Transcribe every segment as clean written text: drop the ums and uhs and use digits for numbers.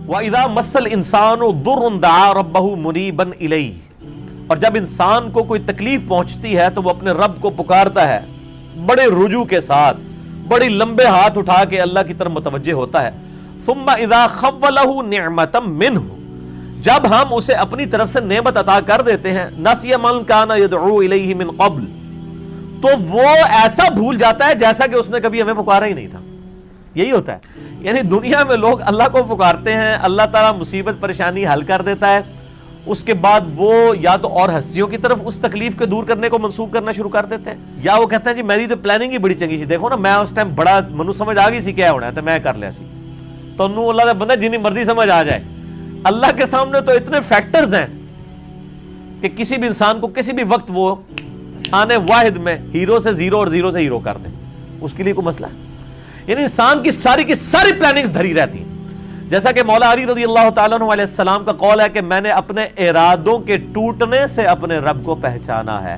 وَإِذَا مَسَّ الْإِنسَانُ ضُرٌّ دَعَا رَبَّهُ مُنِيبًا إِلَيْهِ، اور جب انسان کو کوئی تکلیف پہنچتی ہے تو وہ اپنے رب کو پکارتا ہے بڑے رجوع کے ساتھ، بڑی لمبے ہاتھ اٹھا کے اللہ کی طرف متوجہ ہوتا ہے. ثُمَّ إِذَا خَوَّلَهُ نِعْمَةً مِّنْهُ، جب ہم اسے اپنی طرف سے نعمت عطا کر دیتے ہیں، نَسِيَ مَنْ كَانَ يَدْعُو إِلَيْهِ مِنْ قَبْلِ، تو وہ ایسا بھول جاتا ہے جیسا کہ اس نے کبھی ہمیں پکارا ہی نہیں تھا. یہی ہوتا ہے. یعنی دنیا میں لوگ اللہ کو پکارتے ہیں، اللہ تعالیٰ مصیبت پریشانی حل کر دیتا ہے، اس کے بعد وہ یا تو اور ہستیوں کی طرف اس تکلیف کو دور کرنے کو منسوخ کرنا شروع کر دیتے ہیں، یا وہ کہتے ہیں جی میری تو پلاننگ ہی بڑی چنگی سی، دیکھو نا میں اس ٹائم بڑا منو سمجھ آ گئی سی کیا ہونا ہے تو میں کر لیا سی. تو انہوں اللہ کا بندہ جنی مرضی سمجھ آ جائے، اللہ کے سامنے تو اتنے فیکٹرز ہیں کہ کسی بھی انسان کو کسی بھی وقت وہ آنے واحد میں ہیرو سے زیرو اور زیرو سے ہیرو کر دیں، اس کے لیے کوئی مسئلہ ہے. یعنی انسان کی ساری پلاننگز دھری رہتی ہیں. جیسا کہ مولا علی رضی اللہ تعالیٰ عنہ علیہ السلام کا قول ہے کہ میں نے اپنے ارادوں کے ٹوٹنے سے اپنے رب کو پہچانا ہے.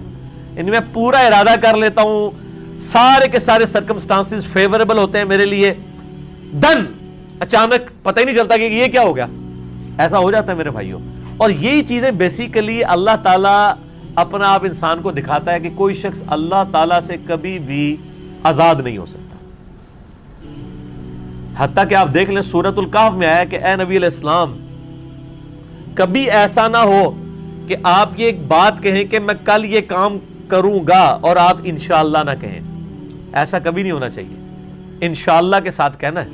یعنی میں پورا ارادہ کر لیتا ہوں، سارے کے سارے سرکمسٹانسز فیوریبل ہوتے ہیں میرے لیے، دن اچانک پتہ ہی نہیں چلتا کہ یہ کیا ہو گیا. ایسا ہو جاتا ہے میرے بھائیوں. اور یہی چیزیں بیسیکلی اللہ تعالیٰ اپنا آپ انسان کو دکھاتا ہے کہ کوئی شخص اللہ تعالیٰ سے کبھی بھی آزاد نہیں ہو سکتا. حتیٰ کہ آپ دیکھ لیں سورۃ الکہف میں آیا کہ اے نبی علیہ السلام کبھی ایسا نہ ہو کہ آپ یہ ایک بات کہیں کہ میں کل یہ کام کروں گا اور آپ انشاءاللہ نہ کہیں. ایسا کبھی نہیں ہونا چاہیے، انشاءاللہ کے ساتھ کہنا ہے.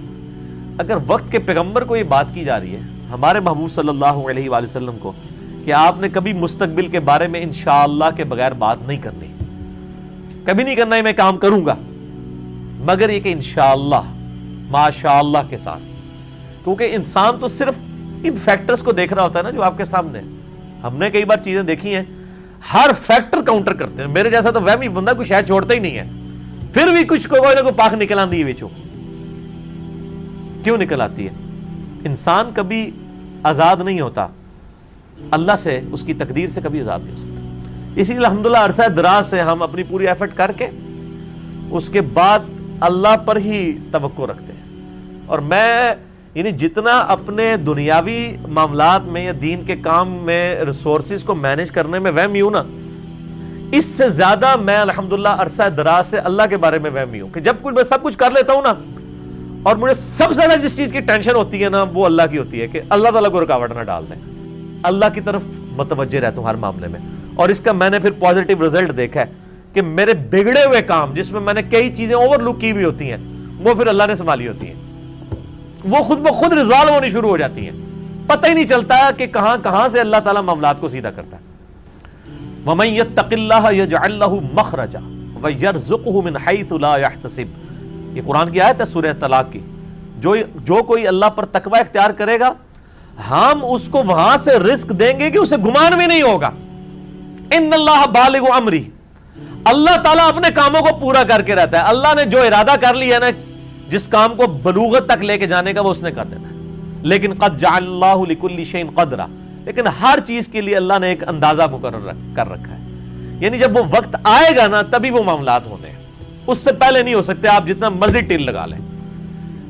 اگر وقت کے پیغمبر کو یہ بات کی جا رہی ہے، ہمارے محبوب صلی اللہ علیہ وآلہ وسلم کو، کہ آپ نے کبھی مستقبل کے بارے میں انشاءاللہ کے بغیر بات نہیں کرنی، کبھی نہیں کرنا ہے میں کام کروں گا، مگر یہ کہ انشاءاللہ ماشاءاللہ کے ساتھ. کیونکہ انسان تو صرف ان فیکٹرز کو دیکھ رہا ہوتا ہے نا جو آپ کے سامنے. ہم نے کئی بار چیزیں دیکھی ہیں، ہر فیکٹر کاؤنٹر کرتے ہیں. میرے جیسا تو وہمی بندہ کوئی شاید چھوڑتا ہی نہیں ہے، پھر بھی کچھ کوئی نہ کوئی پاک نکل آتی ہے ویچو. کیوں نکل آتی ہے؟ انسان کبھی آزاد نہیں ہوتا اللہ سے، اس کی تقدیر سے کبھی آزاد نہیں ہو سکتا. اسی لیے الحمدللہ عرصہ دراز سے ہم اپنی پوری ایفرٹ کر کے اس کے بعد اللہ پر ہی توقع رکھتے ہیں. اور میں یعنی جتنا اپنے دنیاوی معاملات میں یا دین کے کام میں ریسورسز کو مینج کرنے میں وہمی ہوں نا، اس سے زیادہ میں الحمدللہ عرصہ دراز سے اللہ کے بارے میں وہمی ہوں کہ جب کچھ میں سب کچھ کر لیتا ہوں نا، اور مجھے سب سے زیادہ جس چیز کی ٹینشن ہوتی ہے نا وہ اللہ کی ہوتی ہے کہ اللہ تعالیٰ کو رکاوٹ نہ ڈال دیں. اللہ کی طرف متوجہ رہتا ہوں ہر معاملے میں. اور اس کا میں نے پھر پازیٹیو رزلٹ دیکھا ہے کہ میرے بگڑے ہوئے کام جس میں میں نے کئی چیزیں اوور لک کی ہوئی ہوتی ہیں وہ پھر اللہ نے سنبھالی ہوتی ہیں، وہ خود بخود ریزالو ہونی شروع ہو جاتی ہیں. پتہ ہی نہیں چلتا کہ کہاں سے اللہ تعالیٰ معاملات کو سیدھا کرتا ہے. وَمَن يَتَّقِ اللَّهَ يَجْعَلْ لَهُ مَخْرَجًا وَيَرْزُقْهُ مِنْ حَيْثُ لَا يَحْتَسِبُ. یہ قرآن کی آیت ہے سورہ طلاق کی. جو کوئی اللہ پر تقوی اختیار کرے گا ہم اس کو وہاں سے رزق دیں گے کہ اسے گمان بھی نہیں ہوگا. ان اللہ بالغ امری، اللہ تعالیٰ اپنے کاموں کو پورا کر کے رہتا ہے. اللہ نے جو ارادہ کر لیا نا، جس کام کو بلوغت تک لے کے جانے کا وہ اس نے کر دینا ہے. لیکن قد جعل اللہ لکل شیء قدرا، لیکن ہر چیز کے لیے اللہ نے ایک اندازہ مقرر کر رکھا ہے. یعنی جب وہ وقت آئے گا نا تبھی وہ معاملات ہونے ہیں، اس سے پہلے نہیں ہو سکتے. آپ جتنا مرضی ٹل لگا لیں،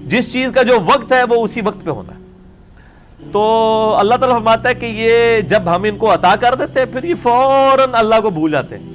جس چیز کا جو وقت ہے وہ اسی وقت پہ ہونا ہے. تو اللہ تعالیٰ فرماتا ہے کہ یہ جب ہم ان کو عطا کر دیتے ہیں پھر یہ فوراً اللہ کو بھول جاتے ہیں.